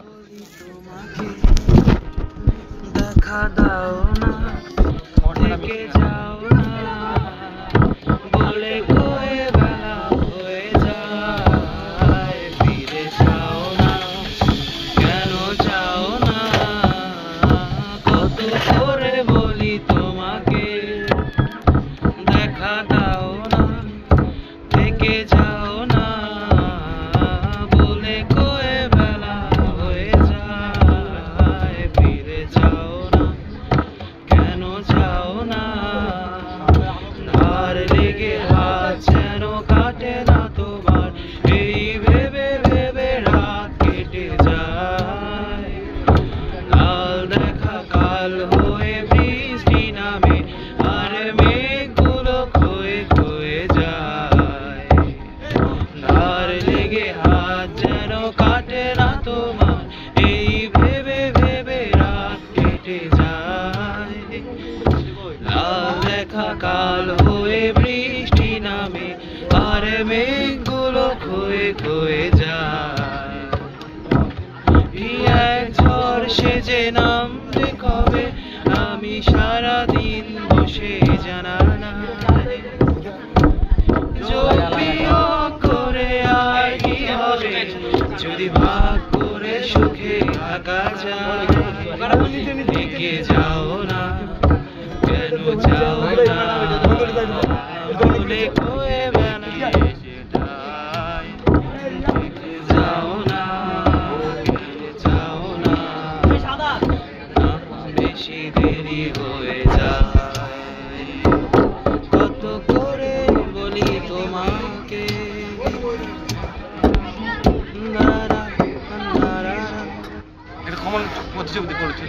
বলি তোমাকে দেখা দাও না, থেকে যাও না, বলে কয়ে বেলা হয়ে যায়, ফিরে যাও না, কেন যাও না, কত করে বলি তোমাকে দেখা দাও না, থেকে যাও না, বলে কয়ে বেলা হয়ে যায়, ফিরে যাও না, কেন যাও না, ধার লেগে হাত যেন কাটে না তোমার, এই ভেবে ভেবে রাত কেটে যায়, কাল দেখা কাল হয়ে বৃষ্টি নামে, আর মেঘগুলো ক্ষয়ে ক্ষয়ে যায়, ধার লেগে হাত যেন কাটে না তোমার, এই ভেবে ভেবে রাত কেটে যায়, লাল দেখা কাল হয়ে বৃষ্টি নামে, আর মেঘগুলো ক্ষয়ে ক্ষয়ে যায়, এক ঝড় সেজে নামবে কবে, আমি সারাদিন বসে জানালায়, জপিও করে আর কি হবে, যদি ভাগ করে সুখে থাকা যায়, থেকে যাও না, কেন যাও না, বলে কয়ে বেলা সেটাই, থেকে যাও না, কেটে যাও না, বেশি দেরি হয়ে যায়, কত করে বলি তোমাকে এটা কমন প্রতিযোগিতা করেছে।